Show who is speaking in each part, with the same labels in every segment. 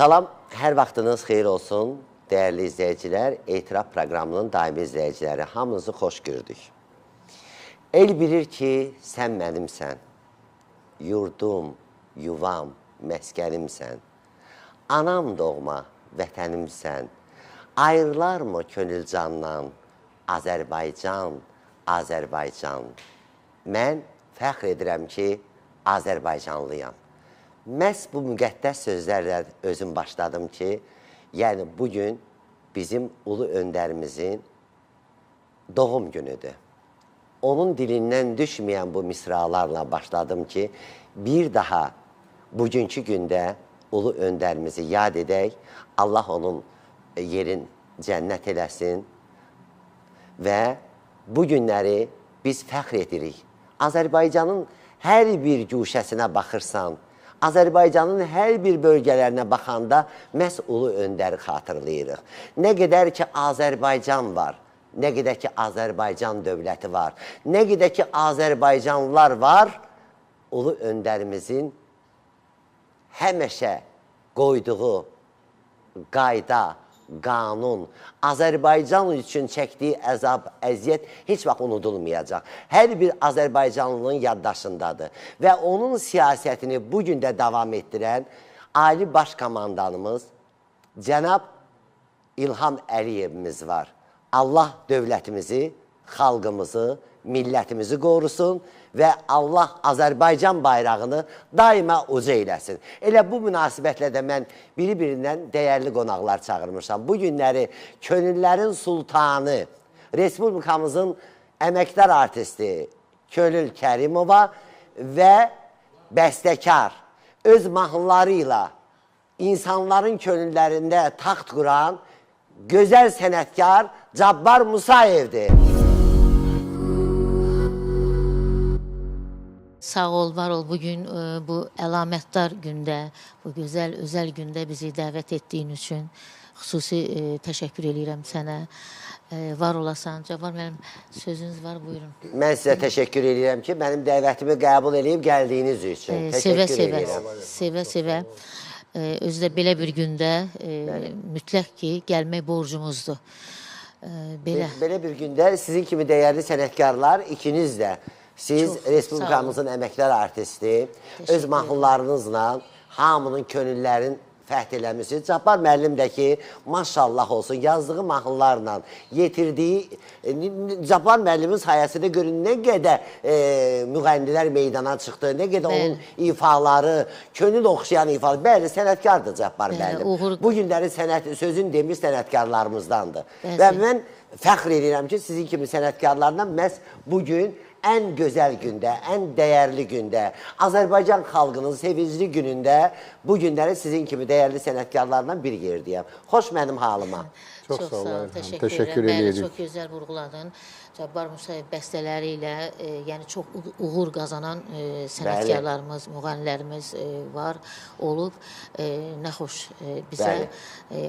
Speaker 1: Salam, hər vaxtınız xeyir olsun, dəyərli izləyicilər, Etiraf proqramının daimi izləyiciləri, hamınızı xoş gördük. El bilir ki, sən mənimsən, yurdum, yuvam, məskənimsən, anam doğma, vətənimsən, ayrılarmı könül candan, Azərbaycan, Azərbaycan. Mən fəxr edirəm ki, Azərbaycanlıyam. Məhz bu müqəddəs sözlərlə özüm başladım ki, yəni bugün bizim ulu öndərimizin doğum günüdür. Onun dilindən düşməyən bu misralarla başladım ki, bir daha bugünkü gündə ulu öndərimizi yad edək, Allah onun yerin cənnət eləsin və bu günləri biz fəxr edirik. Azərbaycanın hər bir güşəsinə baxırsan, Azərbaycanın hər bir bölgələrinə baxanda məhz ulu öndəri xatırlayırıq. Nə qədər ki, Azərbaycan var, nə qədər ki, Azərbaycan dövləti var, nə qədər ki, Azərbaycanlılar var, ulu öndərimizin həmişə qoyduğu qayda, qanun, Azərbaycan üçün çəkdiyi əzab, əziyyət heç vaxt unudulmayacaq. Hər bir Azərbaycanlının yaddaşındadır və onun siyasətini bugün də davam etdirən Ali Baş Komandanımız cənab İlham Əliyevimiz var. Allah dövlətimizi, xalqımızı, millətimizi qorusun və Allah Azərbaycan bayrağını daima uca eləsin. Elə bu münasibətlə də mən biri-birindən dəyərli qonaqlar çağırmışam. Bu günləri könüllərin sultanı, Respublikamızın əməkdar artisti Könül Kərimova və bəstəkar öz mahnıları ilə insanların könüllərində taxt quran gözəl sənətkar Cabbar Musayevdir.
Speaker 2: Sağ ol, var ol. Bugün bu əlamətdar gündə, bu gözəl, özəl gündə bizi dəvət etdiyin üçün xüsusi təşəkkür edirəm sənə. Var olasan. Cabbar mənim sözünüz var, buyurun.
Speaker 1: Mən sizə təşəkkür edirəm ki, mənim dəvətimi qəbul edib gəldiyiniz üçün.
Speaker 2: Sevə-sevə. Özü də belə bir gündə mütləq ki, gəlmək borcumuzdur.
Speaker 1: Belə bir gündə sizin kimi dəyərli sənətkarlar ikiniz də, siz Respublikamızın əməkdar artisti, öz mahnılarınızla hamının könüllərin fəth eləmişsiniz. Cabbar müəllim də ki, maşallah olsun, yazdığı mahnılarla yetirdiyi, Cabbar müəllimin sayəsində görün nə qədər müğənnilər meydana çıxdı, nə qədər onun ifaları, könül oxşayan ifaları. Bəli, sənətkardır Cabbar müəllim. Bu günləri sözün demiş sənətkarlarımızdandır. Və mən fəxr edirəm ki, sizin kimi sənətkarlarla məhz bugün ən gözəl gündə, ən dəyərli gündə, Azərbaycan xalqının sevincli günündə bu günləri sizin kimi dəyərli sənətkarlarla bir yerdəyəm. Xoş mənim halıma.
Speaker 2: Çox sağ ol, təşəkkür edirik. Çox gözəl vurğuladın. Cabbar Musayev bəstələri ilə yəni çox uğur qazanan sənətkarlarımız, müğənnilərimiz var, olub. Nə xoş bizə.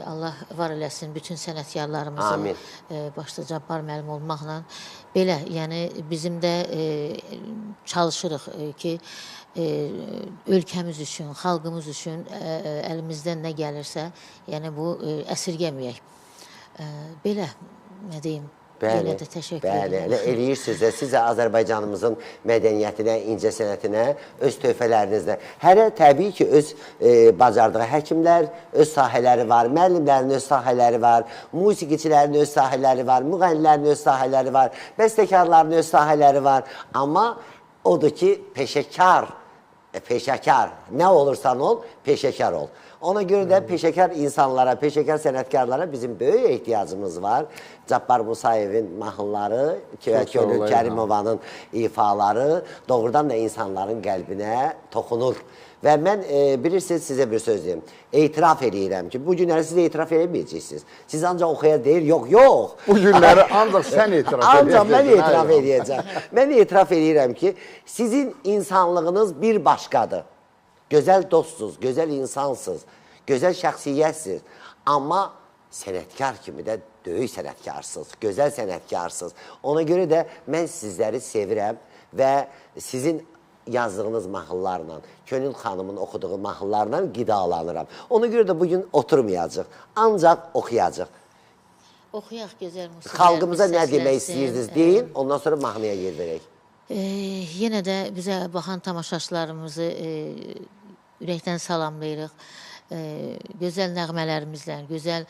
Speaker 2: Allah var eləsin bütün sənətkarlarımızı, başda Cabbar müəllim olmaqla. Belə, yəni bizim də çalışırıq ki, ölkəmiz üçün, xalqımız üçün əlimizdən nə gəlirsə, yəni bu əsirgəməyək. Belə, nə deyim, yenə də təşəkkür edirəm.
Speaker 1: Bəli, eləyirsiniz də, siz də Azərbaycanımızın mədəniyyətinə, incə sənətinə, öz töhfələrinizlə. Hərə təbii ki, öz bacardığı həkimlər, öz sahələri var, müəllimlərin öz sahələri var, musiqiçilərin öz sahələri var, müğənnilərin öz sahələri var, bəstəkarların öz sahələri var. Amma odur ki, peşəkar, nə olursan ol, peşəkar ol. Ona görə də peşəkar insanlara, peşəkar sənətkarlara bizim böyük ehtiyacımız var. Cabbar Musayevin mahnıları, Könül Kərimovanın ifaları doğrudan da insanların qəlbinə toxunur. Və mən bilirsiniz, sizə bir söz deyim. Etiraf edirəm ki, bu günləri siz etiraf edeməyəcəksiniz. Siz ancaq oxuya deyil, yox.
Speaker 3: Bu günləri ancaq sən etiraf edəcəksən.
Speaker 1: Ancaq mən etiraf edəcəm. Mən etiraf edirəm ki, sizin insanlığınız bir başqadır. Gözəl dostsuz, gözəl insansız, gözəl şəxsiyyətsiz. Amma sənətkar kimi də böyük sənətkarsız, gözəl sənətkarsız. Ona görə də mən sizləri sevirəm və sizin yazdığınız mahnılarla, Könül xanımın oxuduğu mahnılarla qidalanıram. Ona görə də bugün oturmayacaq, ancaq oxuyacaq.
Speaker 2: Oxuyaq gözəl musiqilərimiz
Speaker 1: Xalqımıza nə
Speaker 2: səslənsin.
Speaker 1: demək istəyirdiniz deyin, ondan sonra mahnıya yer verək.
Speaker 2: Yenə də bizə baxan tamaşaçılarımızı ürəkdən salamlayırıq. Gözəl nəğmələrimizlə, gözəl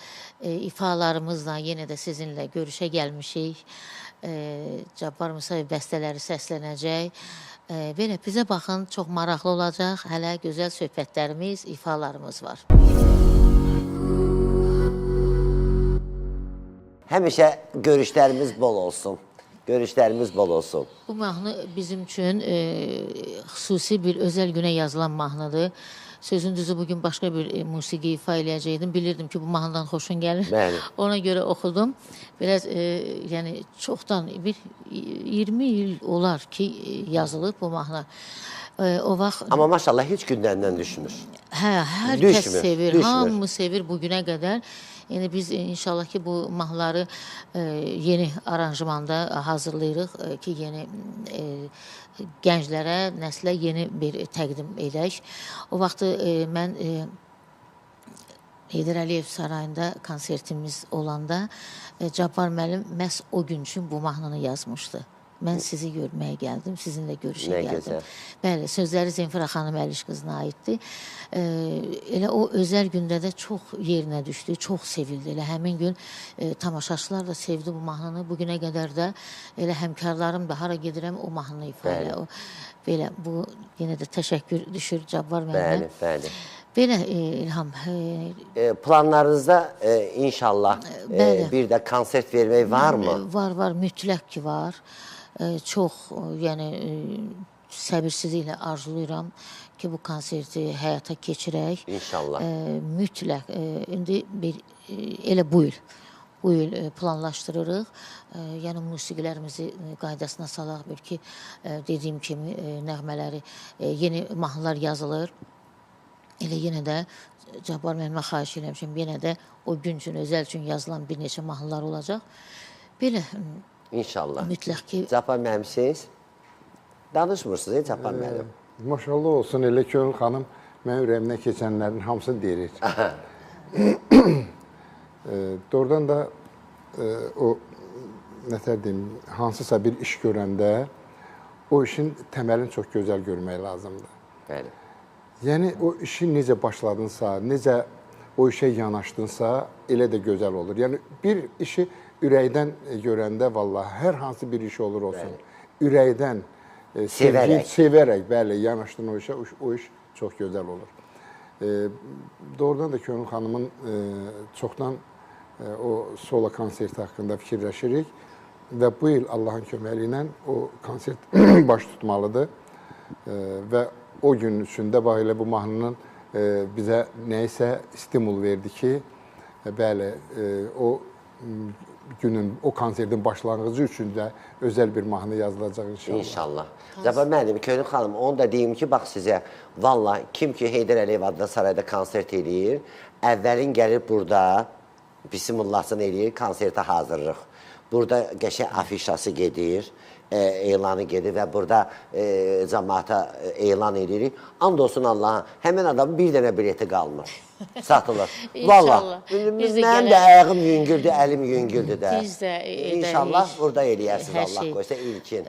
Speaker 2: ifalarımızla yenə də sizinlə görüşə gəlmişik. Cabbar Musayev bəstələri səslənəcək. Belə bizə baxın, çox maraqlı olacaq. Hələ gözəl söhbətlərimiz, ifalarımız var.
Speaker 1: Həmişə görüşlərimiz bol olsun. Görüşlərimiz bol olsun.
Speaker 2: Bu mahnı bizim üçün xüsusi bir özəl günə yazılan mahnıdır. Sözün düzü bugün başqa bir musiqi ifa eləyəcəkdim. Bilirdim ki, bu mahnıdan xoşun gəlir.
Speaker 1: Bəli.
Speaker 2: Ona görə oxudum. Biraz yəni çoxdan bir 20 il olar ki yazılıb bu mahnı. O vaxt
Speaker 1: Amma maşallah heç gündəndən düşmür.
Speaker 2: hə, hər kəs
Speaker 1: Düşmür,
Speaker 2: sevir,
Speaker 1: düşmür.
Speaker 2: hamı sevir bu günə qədər. Yəni biz inşallah ki bu mahnıları yeni aranjmanda hazırlayırıq ki, yeni gənclərə, nəslə yeni bir təqdim edək. O vaxtı mən Heydər Əliyev sarayında konsertimiz olanda Cabbar müəllim məhz o gün üçün bu mahnını yazmışdı. Mən sizi görməyə gəldim, sizinlə görüşə
Speaker 1: Nə
Speaker 2: gəldim.
Speaker 1: gözəl.
Speaker 2: Bəli, sözləri Zenfira xanım Əliş qızına aiddir. Elə o özəl gündə də çox yerinə düşdü, çox sevildi. Elə həmin gün tamaşaçılar da sevdi bu mahnını. Bugünə qədər də elə həmkarlarım da hara gedirəm o mahnını ifa elə. Belə bu yenə də təşəkkür düşür Cabbar müəllimə.
Speaker 1: Bəli, bəli.
Speaker 2: Belə İlham.
Speaker 1: Planlarınızda inşallah
Speaker 2: Bəli.
Speaker 1: bir də konsert vermək varmı?
Speaker 2: Var, mütləq ki var. Çox, yəni səbirsizliklə arzulayıram ki, bu konserti həyata keçirək.
Speaker 1: İnşallah.
Speaker 2: Mütləq. İndi elə bu il planlaşdırırıq. Yəni musiqilərimizi qaydasına salaq. Belki dediyim kimi nəğmələri, yeni mahnılar yazılır. Elə yenə də Cabbar müəllimə xahiş eləmişim, yenə də o gün üçün, özəl üçün yazılan bir neçə mahnılar olacaq. Belə
Speaker 1: İnşallah.
Speaker 2: mütləq ki...
Speaker 1: Cabbar müəllim siz danışmırsınız, Cabbar müəllim.
Speaker 3: Maşallah olsun, elə Könül xanım mənim ürəyimdən keçənlərin hamısını deyir. Doğrudan da o, nətər deyim, hansısa bir iş görəndə o işin təməlini çox gözəl görmək lazımdır.
Speaker 1: Bəli.
Speaker 3: Yəni, o işi necə başladınsa, necə o işə yanaşdınsa, elə də gözəl olur. Yəni, bir işi ürəkdən görəndə, vallahi, hər hansı bir iş olur olsun, ürəkdən, sevərək, bəli, yanaşdın o işə, o iş çox gözəl olur. Doğrudan da Könül xanımın çoxdan o solo konserti haqqında fikirləşirik və bu il Allahın köməli ilə o konsert baş tutmalıdır və o gün üçündə bax elə bu mahnının bizə nəyisə stimul verdi ki, bəli, o günün, o konsertin başlanğıcı üçün də özəl bir mahnı yazılacaq inşallah.
Speaker 1: İnşallah. Cabbar müəllim, Könül xanım, onu da deyim ki, bax sizə, vallahi kim ki Heydər Əliyev adına sarayda konsert eləyir, əvvəlin gəlir burada, bismillahsını eləyir, konsertə hazırlıq. Burada qəşəng afişası gedir, elanı gedir və burada cəmaata elan edirik. And olsun Allaha, həmin adamın bir dənə bileti qalmır, satılır. Valla, mənim də ayağım yüngüldür, əlim yüngüldür də.
Speaker 2: Biz də edərik.
Speaker 1: İnşallah burada eləyərsiniz, Allah qoysa ilkin.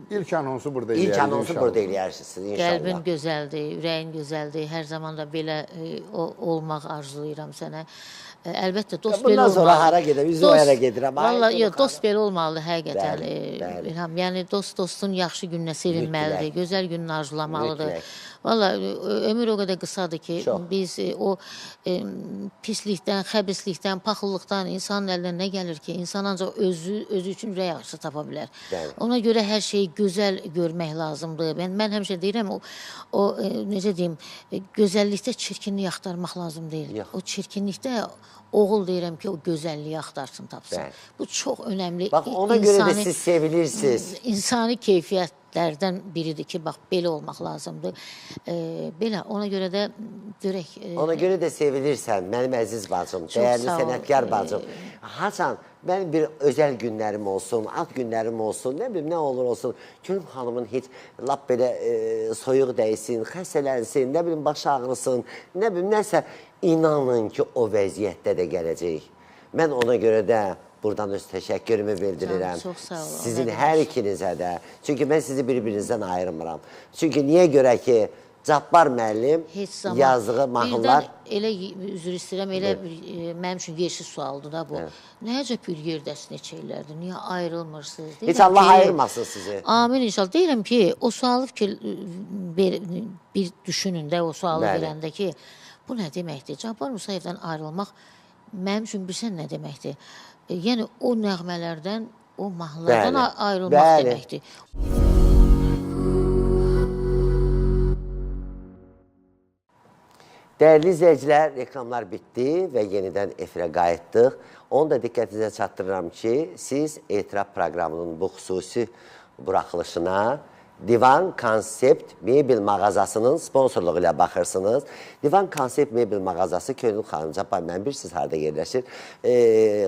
Speaker 3: İlk anonsu burada eləyərik
Speaker 1: İlk anonsu burada eləyərsiniz inşallah.
Speaker 2: Qəlbin gözəldir, ürəyin gözəldir. Hər zaman da belə olmaq arzulayıram sənə. Əlbəttə, dost belə olmalı.
Speaker 1: Bundan sonra hara gedəm, üzü o yərə gedirəm.
Speaker 2: Valla, yox, dost belə olmalıdır, həqiqətən. İlham, yəni dostun yaxşı gününə sevinməlidir, gözəl gününü arzulamalıdır. Valla, ömür o qədər qısadır ki, biz o pislikdən, xəbislikdən, paxıllıqdan insanın əlinə nə gəlir ki, insan ancaq özü üçün ürək ağrısı tapa bilər. Ona görə hər şeyi gözəl görmək lazımdır. Mən həmişə deyirəm, o necə deyim, gözəllikdə çirkinlik axtarmaq lazım deyil. O çirkinlikdə oğul deyirəm ki, o gözəlliyi axtarsın, tapsın. Bu çox önəmli.
Speaker 1: Bax, ona görə də siz sevilirsiniz.
Speaker 2: İnsani keyfiyyətlərdən biridir ki, bax, belə olmaq lazımdır. Belə, ona görə də görək.
Speaker 1: Ona görə də sevilirsən, mənim əziz bacım, dəyərli sənətkar bacım. Haçan Mən bir özəl günlərim olsun, ad günlərim olsun, nə bilim, nə olur olsun. Gülüm xanımın heç lap belə soyuq dəysin, xəstələnsin, nə bilim, baş ağrısın, nə bilim, nəsə inanın ki, o vəziyyətdə də gələcək. Mən ona görə də buradan öz təşəkkürümü bildirirəm.
Speaker 2: Çox sağ olun.
Speaker 1: Sizin hər ikinizə də. Çünki mən sizi bir-birinizdən ayırmıram. Çünki niyə görə ki, Cabbar müəllim yazdığı mahnılar...
Speaker 2: Birdən elə, üzr istəyirəm, elə mənim üçün yersiz sualdır da bu. Nəyəcə bir yerdəsin neçə illərdir? Niyə ayrılmırsınız?
Speaker 1: Heç Allah ayırmasın sizi.
Speaker 2: Amin inşallah. Deyirəm ki, o sualı bir düşünün də o sualı verəndə ki, bu nə deməkdir? Cabbar Musayevdən ayrılmaq mənim üçün bilsən nə deməkdir? Yəni, o nəğmələrdən, o mahnılardan ayrılmaq deməkdir.
Speaker 1: Dəyərli izləyicilər, reklamlar bitdi və yenidən efirə qayıtdıq. Onu da diqqətinizə çatdırıram ki, siz Etiraf proqramının bu xüsusi buraxılışına Divan Konsept Mebel mağazasının sponsorluğu ilə baxırsınız. Divan Konsept Mebel mağazası Könül xanım, Cabbar müəllim, bilirsiniz harada yerləşir?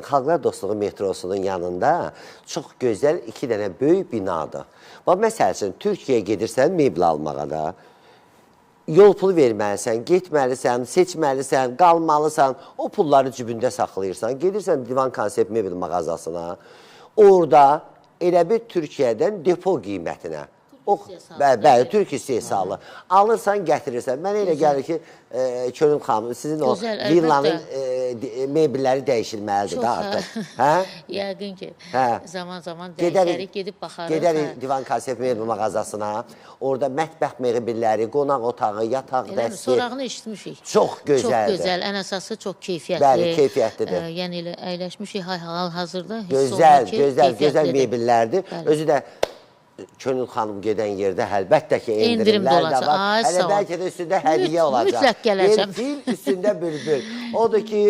Speaker 1: Xalqlar Dostluğu metrosunun yanında çox gözəl 2 dənə böyük binadır. Məsəl üçün, Türkiyəyə gedirsən mebel almağa da, yol pulu verməlisən, getməlisən, seçməlisən, qalmalısan, o pulları cibində saxlayırsan, gedirsən Divan Konsept Mebel mağazasına, orada elə bir Türkiyədən depo qiymətinə, bəli, Türk istehsalı, alırsan, gətirirsən. Mənə elə gəlir ki, Könül xanım, sizin o villanın mebelləri dəyişilməlidir da artıq.
Speaker 2: Yəqin ki, zaman-zaman dəyişərik, gedib baxarıq.
Speaker 1: Gedərik Divan Konsept Mebel mağazasına, orada mətbəx mebelləri, qonaq otağı, yataq dəsti.
Speaker 2: Sorağını eşitmişik.
Speaker 1: Çox gözəldir.
Speaker 2: Çox gözəl, ən əsası çox keyfiyyətli.
Speaker 1: Bəli, keyfiyyətlidir.
Speaker 2: Yəni elə əyləşmişik, hal-hazırda.
Speaker 1: Gözəl mebellərdir. Özü də Könül xanım gedən yerdə əlbəttə ki, endirimlər də var. Hələ bəlkə də üstündə hədiyyə olacaq.
Speaker 2: Mütləq gələcəm.
Speaker 1: Fil üstündə bülbül. Odur ki,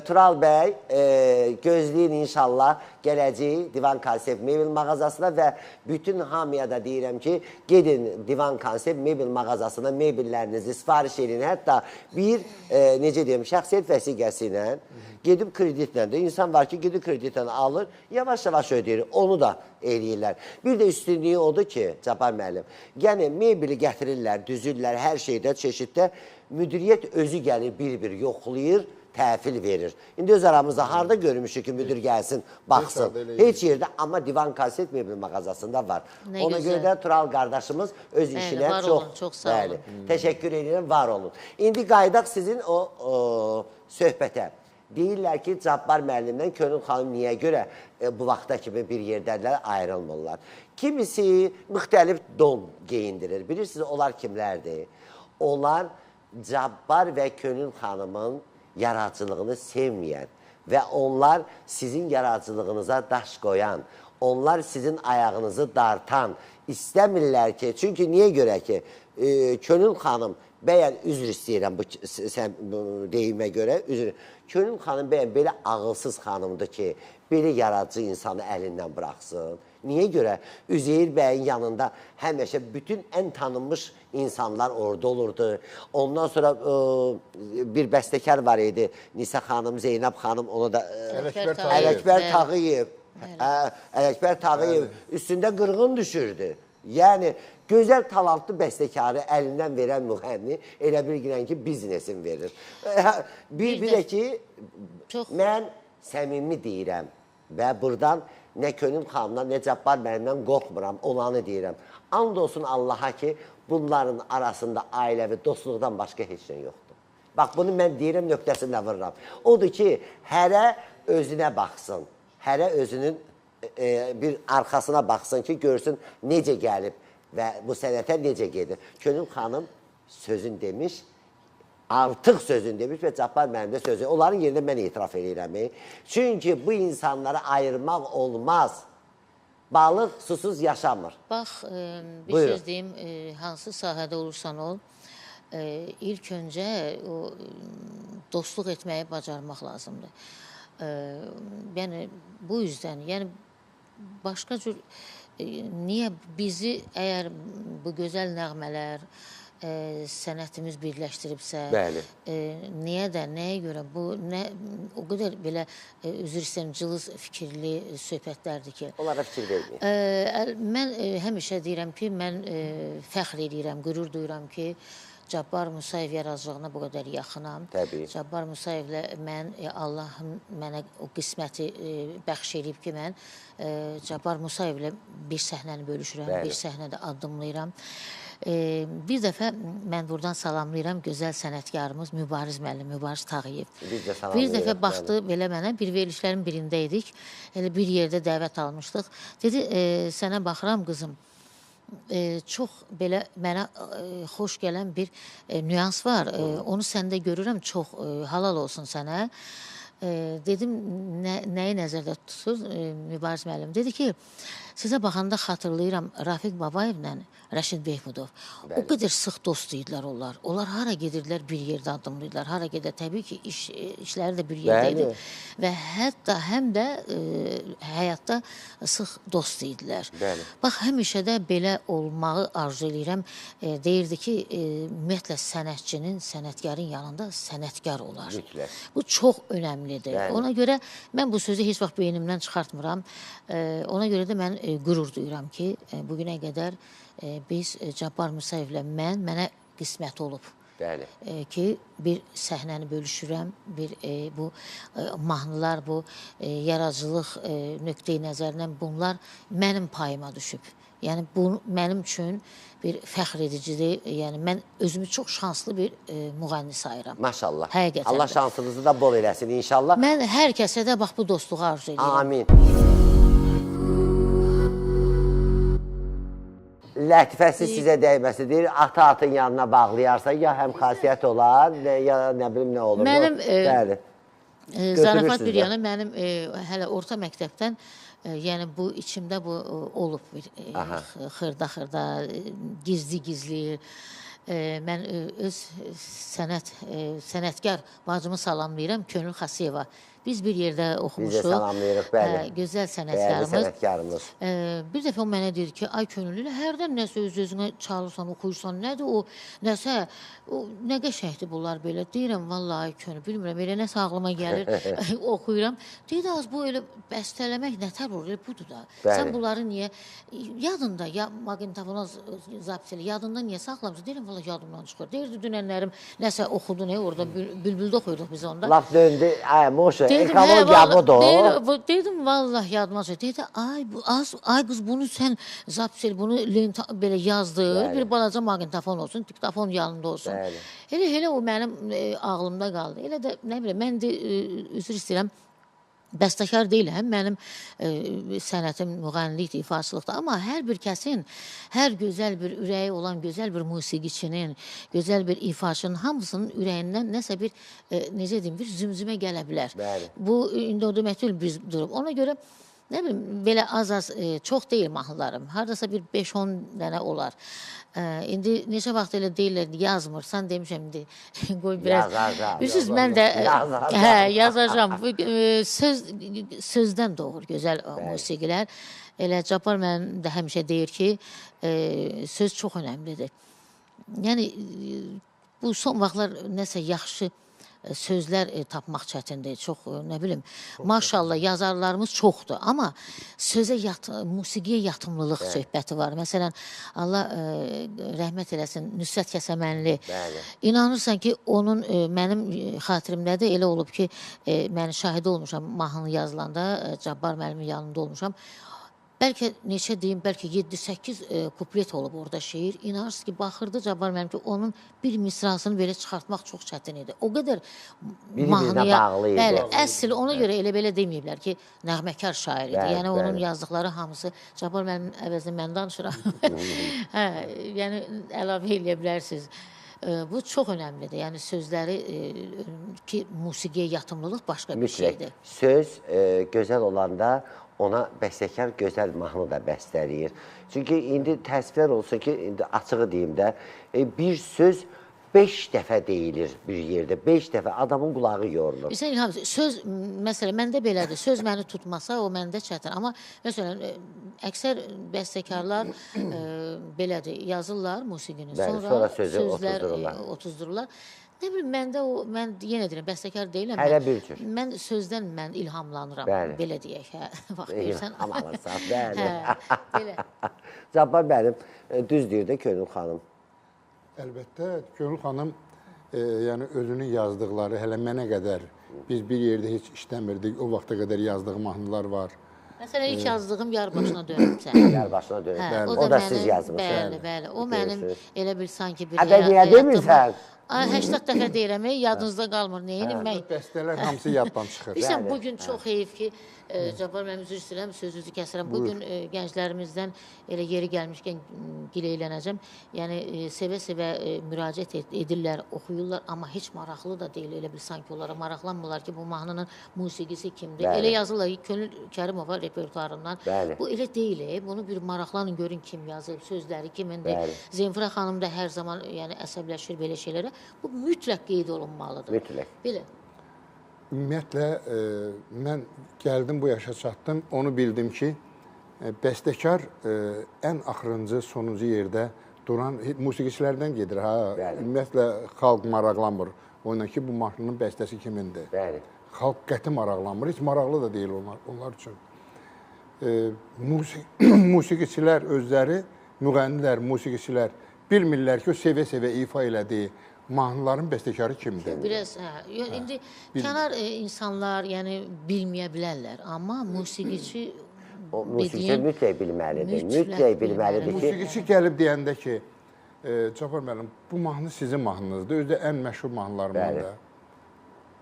Speaker 1: Tural bəy, gözləyin inşallah gələcək Divan Konsept Mebel mağazasına və bütün hamıya da deyirəm ki, gedin Divan Konsept Mebel mağazasına mebellərinizi sifariş edin. Hətta bir, necə deyim, şəxsiyyət vəsiqəsi ilə, gedib kreditlə də, insan var ki, gedib kreditlə alır, yavaş-yavaş ödəyir, onu da eləyirlər. Bir də üstünlüyü odur ki, Cabbar müəllim, yəni mebeli gətirirlər, düzürlər, hər şeydə, çeşiddə, müdiriyyət özü gəlir, bir-bir yoxlayır, təhvil verir. İndi öz aramızda harada görmüşük ki, müdür gəlsin, baxsın. Heç yerdə, amma Divan Konsept Mebel mağazasında var. Ona görə də Tural qardaşımız öz işinə çox təşəkkür edirəm, var olun. İndi qaydaq sizin o söhbətə. Deyirlər ki, Cabbar müəllimdən Könül xanım niyə görə bu vaxta kimi bir yerdədirlər, ayrılmırlar. Kimisi müxtəlif don geyindirir. Bilirsiniz, onlar kimlərdir? Onlar Cabbar və Könül xanımın yaradıcılığını sevməyən və onlar sizin yaradıcılığınıza daş qoyan, onlar sizin ayağınızı dartan, istəmirlər ki, çünki niyə görə ki, Könül xanım, bəyən üzr istəyirəm bu deyimə görə, Könül xanım bəyən belə ağılsız xanımdır ki, belə yaradıcı insanı əlindən buraxsın. Niyə görə? Üzeyir bəyin yanında həmişə bütün ən tanınmış insanlar orada olurdu. Ondan sonra bir bəstəkar var idi, Nisa xanım, Zeynəb xanım, ona da Ələkbər Tağıyev. Ələkbər Tağıyev üstündə qırğın düşürdü. Yəni, gözəl talantlı bəstəkarı əlindən verən müğənni elə bilgilən ki, biznesin verir. Bir də ki, mən səmimi deyirəm və buradan nə Könül xanımdan, nə Cabbar müəllimdən qorxmuram, olanı deyirəm. And olsun Allaha ki, bunların arasında ailəvi dostluqdan başqa heç nə yoxdur. Bax, bunu mən deyirəm, nöqtəsində vururam. Odur ki, hərə özünə baxsın, hərə özünün bir arxasına baxsın ki, görsün necə gəlib və bu sənətə necə gedir. Könül xanım sözün demiş, artıq sözün demiş və Cabbar mənim də sözü. Onların yerində mən etiraf edirəm. Çünki bu insanları ayırmaq olmaz. Balıq susuz yaşamır.
Speaker 2: Bax, bir söz deyim, hansı sahədə olursan ol, ilk öncə dostluq etməyi bacarmaq lazımdır. Yəni, bu yüzdən, yəni, başqa cür, niyə bizi əgər bu gözəl nəğmələr, sənətimiz birləşdiribsə,
Speaker 1: Bəli.
Speaker 2: niyə də, nəyə görə bu, o qədər belə, üzr istəyirəm, cılız fikirli söhbətlərdir ki.
Speaker 1: Onlara fikir verməyin.
Speaker 2: Mən həmişə deyirəm ki, mən fəxr edirəm, qürur duyuram ki, Cabbar Musayev yaradıcılığına bu qədər yaxınam.
Speaker 1: Təbii.
Speaker 2: Cabbar Musayevlə mən, Allahın mənə o qisməti bəxş edib ki, mən Cabbar Musayevlə bir səhnəni bölüşürəm, bir səhnədə addımlayıram. Bir dəfə mən buradan salamlayıram gözəl sənətkarımız Mübariz müəllim, Mübariz Tağıyev.
Speaker 1: Biz də salamlayırıq.
Speaker 2: Bir dəfə baxdı belə mənə, bir verilişlərin birində idik, elə bir yerdə dəvət almışdıq. Dedi, sənə baxıram qızım, çox belə mənə xoş gələn bir nüans var. Onu səndə görürəm, çox halal olsun sənə. Dedim, nəyi nəzərdə tutursuz Mübariz müəllim? Dedi ki, sizə baxanda xatırlayıram Rafiq Babayevlə Rəşid Behbudov. O qədər sıx dost idilər onlar. Onlar hara gedirdilər, bir yerdə addımlayırlar. Hara gedir, təbii ki, işləri də bir yerdə idi. Və hətta həm də həyatda sıx dost idilər. Bax, həmişə də belə olmağı arzu edirəm. Deyirdi ki, ümumiyyətlə sənətçinin, sənətkarın yanında sənətkar olar. Bu çox önəmlidir. Ona görə mən bu sözü heç vaxt beynimdən çıxartmıram. Ona görə də mən qürur duyuram ki, bugünə qədər biz Cabbar Musayevlə mənə qismət olub ki, bir səhnəni bölüşürəm, bu mahnılar, bu yaradıcılıq nöqteyi nəzərindən bunlar mənim payıma düşüb. Yəni, bu mənim üçün bir fəxr edicidir. Yəni, mən özümü çox şanslı bir müğənni sayıram.
Speaker 1: Maşallah.
Speaker 2: Həqiqətən.
Speaker 1: Allah şansınızı da bol eləsin inşallah.
Speaker 2: Mən hər kəsə də bax bu dostluğu arzu edirəm.
Speaker 1: Amin. Lətifəsi sizə dəyməsidir. Ata-atın yanına bağlayarsa ya həm xasiyyət olar, ya nə bilim nə olur.
Speaker 2: Mənim, zarafat bir yana, mənim hələ orta məktəbdən, yəni bu içimdə bu olub bir xırda-xırda, gizli-gizli. Mən öz sənətkar bacımı salamlayıram, Könül Xasiyeva. Biz bir yerdə oxumuşuq.
Speaker 1: Biz də salamlayırıq, bəli.
Speaker 2: Gözəl sənətkarımız. Bir dəfə o mənə deyir ki, ay Könül, elə hərdən nəsə öz-özünə çalırsan, oxuyursan, nədir o, nəsə, nə qəşəkdir bunlar belə. Deyirəm, vallahi Könül, bilmirəm, elə nəsə ağlıma gəlir, oxuyuram. Deyir, az bu elə bəstələmək nətər olur, elə budur da. Sən bunları niyə, yadında, ya maqnitofona zapisilə, yadında niyə saxlamısın? Deyirəm, vallahi yadımdan çıxır. Deyirdi, dünənlərim nəsə oxudu, orada bülbüldə oxuyurduq biz onda.
Speaker 1: Laf döndü, moşu. Ekologiya budur.
Speaker 2: Dedim, vallahi yadıma çıxır. Deyir, ay qız, bunu sən zapsil, bunu belə yazdır, bir balaca maqnitofon olsun, diktafon yanında olsun. Elə o mənim ağlımda qaldı. Elə də, nə biləm, mən də üzr istəyirəm, bəstəkar deyiləm, mənim sənətim müğənnilikdir, ifaçılıqdır. Amma hər bir kəsin, hər gözəl bir ürəyi olan gözəl bir musiqiçinin, gözəl bir ifaçının hamısının ürəyindən nəsə bir, necə deyim, bir zümzümə gələ bilər. Bu, indi o deməkdir, biz durub. Ona görə, nə bilim, belə az-az, çox deyil mahnılarım. Haradasa bir 5-10 dənə olar. İndi neçə vaxt elə deyirlər, yazmırsan, demişəm, indi qoy biraz. Bilirsiniz, mən də yazacağım. Sözdən doğur gözəl musiqilər. Elə Cabbar mənim də həmişə deyir ki, söz çox önəmlidir. Yəni, bu son vaxtlar nəsə yaxşı sözlər tapmaq çətindir, çox, nə bilim, maşallah yazarlarımız çoxdur, amma sözə, musiqiyə yatımlılıq söhbəti var. Məsələn, Allah rəhmət eləsin, Nüsrət Kəsəmənli, inanırsan ki, onun, mənim xatirimdə də elə olub ki, mən şahid olmuşam, mahnı yazılanda, Cabbar müəllimin yanında olmuşam. Bəlkə neçə deyim, bəlkə 7-8 kuplet olub orada şeir. İnanırsınız ki, baxırdı Cabbar müəllim ki, onun bir misrasını belə çıxartmaq çox çətin idi. O qədər mahnıya, bəli, əsl, ona görə elə-belə deməyiblər ki, nəğməkar şair idi. Yəni, onun yazdıqları hamısı, Cabbar müəllimin əvəzində mən danışıram. Yəni, əlavə eləyə bilərsiniz. Bu çox önəmlidir. Yəni, sözləri ki, musiqiyə yatımlılıq başqa bir şeydir.
Speaker 1: Söz gözəl olanda ona bəstəkar gözəl mahnı da bəstələyir. Çünki indi təsvirlər olsun ki, indi açığı deyim də, bir söz 5 dəfə deyilir bir yerdə. 5 dəfə adamın qulağı yorulur.
Speaker 2: Sən İlham, söz, məsələn, məndə belədir. Söz məni tutmasa, o məndə çətin. Amma, məsələn, əksər bəstəkarlar belədir, yazırlar musiqini.
Speaker 1: Sonra sözü
Speaker 2: otuzdururlar. Nə bilim, məndə o, mən yenə deyirəm, bəstəkar deyiləm.
Speaker 1: Hələ bir cür.
Speaker 2: Mən sözdən ilhamlanıram, belə deyək, hə, vaxt verirsən.
Speaker 1: İlhamlanırsan, bəli.
Speaker 2: Belə.
Speaker 1: Cabbar mənim, düz deyir də Könül xanım.
Speaker 3: Əlbəttə, Könül xanım, yəni özünün yazdıqları, hələ mənə qədər, biz bir yerdə heç işləmirdik, o vaxta qədər yazdığı mahnılar var.
Speaker 2: Məsələn, ilk yazdığım Yar başına dönüb sən.
Speaker 1: Yar başına dönüb, o da siz yazmışsınız.
Speaker 2: Bəli, o mənim elə bir sanki bir
Speaker 1: həyatımı... Niyə demirsən?
Speaker 2: 80 dəfə deyirəm, yadınızda qalmır, neyin mən?
Speaker 3: Bəstələr hamısı yaddan çıxır.
Speaker 2: Bilirsən, bugün çox heyif ki, Cabbar, mən üzr istəyirəm, sözünüzü kəsirəm. Bugün gənclərimizdən elə yeri gəlmişkən gileylənəcəm. Yəni, sevə-sevə müraciət edirlər, oxuyurlar, amma heç maraqlı da deyil, elə bil sanki onlara maraqlanmırlar ki, bu mahnının musiqisi kimdir. Elə yazırlar ki, Könül Kərimova repertuarından. Bu elə deyil, bunu bir maraqlanın, görün kim yazıb, sözləri kimindir. Zemfira xanım da hər zaman əsəbləşir belə şeylərə. Bu mütləq qeyd olunmalıdır.
Speaker 1: Mütləq.
Speaker 2: Belə.
Speaker 3: Ümumiyyətlə, mən gəldim bu yaşa çatdım, onu bildim ki, bəstəkar ən axırıncı, sonuncu yerdə duran musiqiçilərdən gedir. Ümumiyyətlə, xalq maraqlanmır. Oyna ki, bu mahnının bəstəsi kimindir? Xalq qəti maraqlanmır, heç maraqlı da deyil onlar üçün. Musiqiçilər özləri, müğənnilər, musiqiçilər bilmirlər ki, o sevə-sevə ifa elədiyi mahnıların bəstəkarı kimdir?
Speaker 2: Biraz, indi kənar insanlar bilməyə bilərlər, amma musiqiçi
Speaker 1: o musiqiçi mütləq bilməlidir. Mütləq bilməlidir ki...
Speaker 3: Musiqiçi gəlib deyəndə ki, Cabbar müəllim, bu mahnı sizin mahnınızdır, özü də ən məşhur mahnılarımdan da.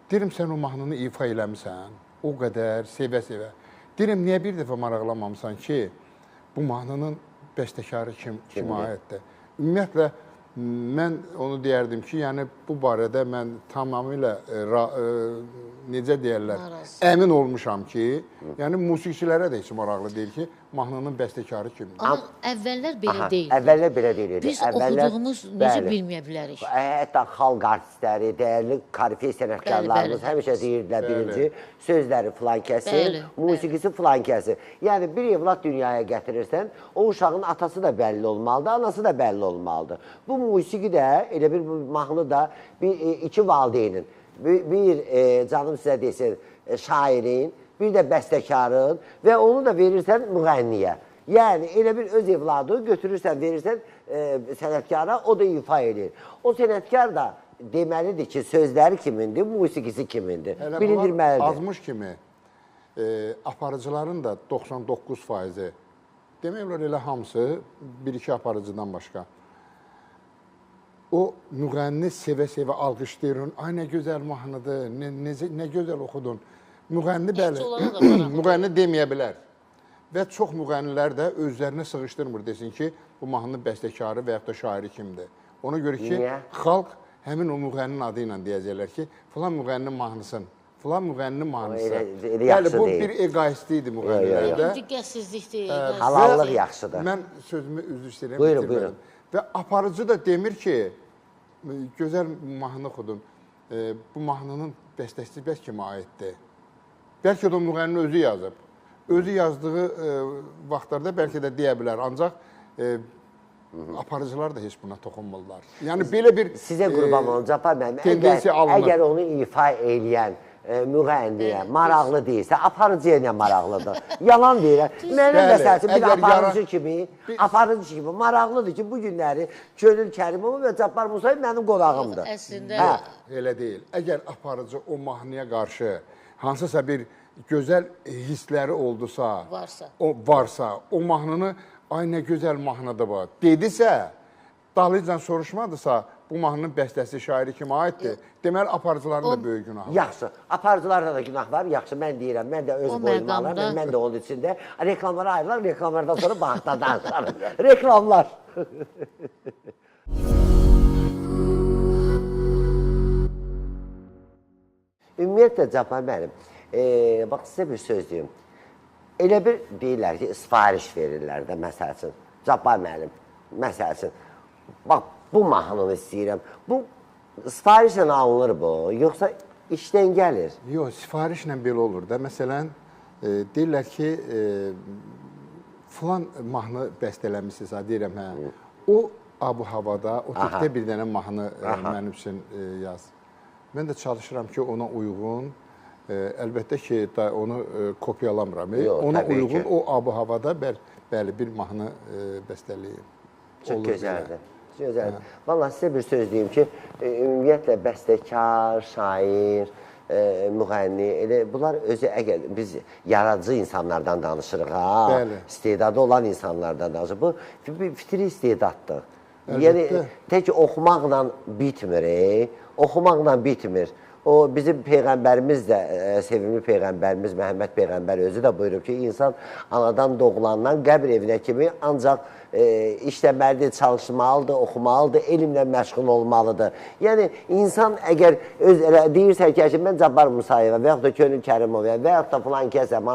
Speaker 3: Deyirəm, sən o mahnını ifa eləmişsən, o qədər sevə-sevə. Deyirəm, niyə bir dəfə maraqlanmamısan ki, bu mahnının bəstəkarı kimə aiddir? Ümumiyyətlə, mən onu deyərdim ki, yəni bu barədə mən tamamilə, necə deyərlər, əmin olmuşam ki, yəni musiqiçilərə də heç maraqlı deyil ki, mahnının bəstəkarı kimdir.
Speaker 2: Amma əvvəllər belə deyildi.
Speaker 1: Əvvəllər belə deyildi.
Speaker 2: Biz oxuduğumuz necə bilməyə bilərik?
Speaker 1: Hətta xalq artistləri, dəyərli kalifiyə sənətkarlarımız həmişə deyirdilər birinci, sözləri filan kəsir, musiqisi filan kəsir. Yəni, bir evlad dünyaya gətirirsən, o uşağın atası da bəlli olmalıdır, anası da bəlli olmalıdır. Bu musiqi də, elə bir mahnı da iki valideynin, bir canım sizə desin, şairin, bir də bəstəkarın və onu da verirsən müğənniyə. Yəni, elə bir öz evladı götürürsən, verirsən sənətkara, o da ifa edir. O sənətkar da deməlidir ki, sözləri kimindir, musiqisi kimindir, bilindirməlidir.
Speaker 3: Azmış kimi, aparıcıların da 99%, demək olar elə hamısı, bir-iki aparıcıdan başqa. O müğənni sevə-sevə alqışlayır, ay nə gözəl mahnıdır, nə gözəl oxudun. Müğənni bəli, müğənni deməyə bilər. Və çox müğənnilər də özlərinə sığışdırmır, desin ki, bu mahnının bəstəkarı və yaxud da şairi kimdir. Ona görə ki, xalq həmin o müğənninin adı ilə deyəcəklər ki, filan müğənninin mahnısın, filan müğənninin mahnısı. Bəli, bu bir egoistlikdir müğənnilərdə.
Speaker 2: Diqqətsizlikdir.
Speaker 1: Halallıq yaxşıdır.
Speaker 3: Mən sözümü üzr istəyirəm,
Speaker 1: bitirmədim.
Speaker 3: Və aparıcı da demir ki, gözəl mahnı oxudun, bu mahnının bəstəsi bəs kimə aiddir? Bəlkə də o müğənni özü yazıb. Özü yazdığı vaxtlarda bəlkə də deyə bilər, ancaq aparıcılar da heç buna toxunmurlar. Yəni, belə bir
Speaker 1: sizə qurban olun, Cabbar müəllim,
Speaker 3: tendensiya alınır.
Speaker 1: Əgər onu ifa eləyən müğənniyə maraqlı deyilsə, aparıcıya nə maraqlıdır? Yalan deyirəm. Mənim məsələn, bir aparıcı kimi maraqlıdır ki, bu günləri Könül Kərimova və Cabbar Musayev mənim qonağımdır.
Speaker 2: Əslində,
Speaker 3: elə deyil. Əgər aparıcı o mahnıya qarşı hansısa bir gözəl hissləri oldusa, varsa, o mahnını, ay nə gözəl mahnıdır bu, dedisə, dalıcan soruşmadısa, bu mahnının bəstəsi şairi kimə aiddir? Deməli, aparıcıların da böyük günahı var.
Speaker 1: Yaxşı, aparıcılarda da günah var. Yaxşı, mən deyirəm, mən də öz boyumu alarım, mən də onun içində. Reklamlara ayrılar, reklamlardan sonra bağda danışarım. Reklamlar. Ümumiyyətlə, Cabbar müəllim, bax, sizə bir söz deyim. Elə bir deyirlər ki, sifariş verirlər də, məsəl üçün. Cabbar müəllim, məsəl üçün. Bax, bu mahnını istəyirəm. Bu sifarişlə alınır bu, yoxsa işdən gəlir?
Speaker 3: Yox, sifarişlə belə olur da. Məsələn, deyirlər ki, filan mahnı bəstələmişsiniz, deyirəm, hə. O abu-havada, o tipdə bir dənə mahnı mənim üçün yaz. Mən də çalışıram ki, ona uyğun, əlbəttə ki, onu kopyalamıram. Ona uyğun, o abu-havada bəli, bir mahnı bəstəliyim.
Speaker 1: Çox gözəldir. Gözəl. Valla sizə bir söz deyim ki, ümumiyyətlə bəstəkar, şair, müğənni, bunlar özü, əgər biz yaradıcı insanlardan danışırıq, istedadı olan insanlardan danışırıq. Bu fitri istedaddır. Yəni, tək oxumaqla bitmir, oxumaqla bitmir. O, bizim Peyğəmbərimiz də, sevimli Peyğəmbərimiz Məhəmməd Peyğəmbər özü də buyurub ki, insan anadan doğulandan qəbr evinə kimi ancaq işləməlidir, çalışmalıdır, oxumalıdır, elmlə məşğul olmalıdır. Yəni, insan əgər deyirsə ki, mən Cabbar Musayeva və yaxud da Könül Kərimova və yaxud da filan kəsəm,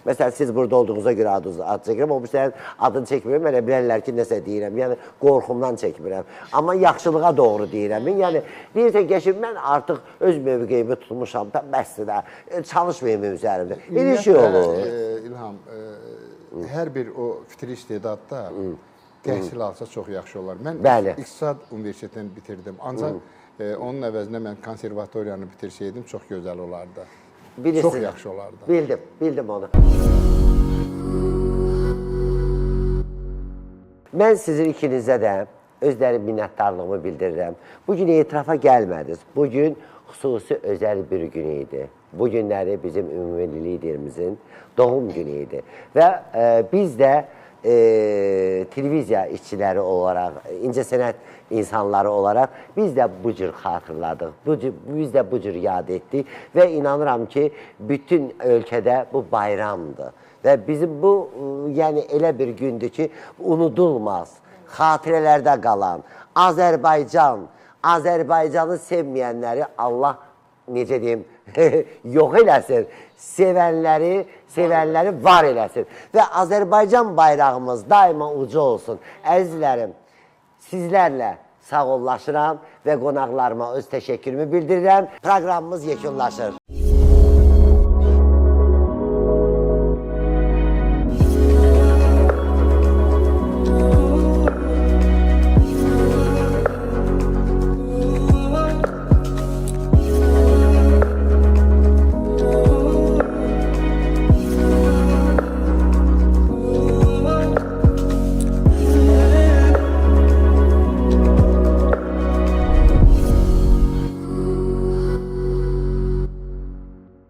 Speaker 1: məsələn, siz burada olduğunuza görə ad çəkirəm, o bir sənin adını çəkmirəm, elə bilərlər ki, nəsə deyirəm, yəni qorxumdan çəkmirəm. Amma yaxşılığa doğru deyirəm. Yəni, deyirsə ki, mən artıq öz mövqeyimi tutmuşam, bəsdir də, çalışmayayım üzərimdə. Elə şey olur.
Speaker 3: İlham, hər bir o fitri istedadda təhsil alsa çox yaxşı olar. Mən İqtisad Universitetini bitirdim. Ancaq onun əvəzində mən konservatoriyanı bitirsəydim çox gözəl olardı. Çox yaxşı olardı.
Speaker 1: Bildim onu. Mən sizin ikinizə də özlərin minnətdarlığımı bildirirəm. Bugün etirafa gəlmədiniz. Bugün xüsusi özəl bir gün idi. Bu günləri bizim ümumi liderimizin doğum günü idi. Və biz də televiziya işçiləri olaraq, incəsənət insanları olaraq biz də bu cür xatırladıq, biz də bu cür yad etdik və inanıram ki, bütün ölkədə bu bayramdır. Və bizim bu, yəni elə bir gündür ki, unudulmaz, xatirələrdə qalan Azərbaycan, Azərbaycanı sevməyənləri Allah, necə deyim, yox eləsin, sevənləri var eləsin və Azərbaycan bayrağımız daima ucu olsun. Əzizlərim, sizlərlə sağollaşıram və qonaqlarıma öz təşəkkürümü bildirirəm. Proqramımız yekunlaşır.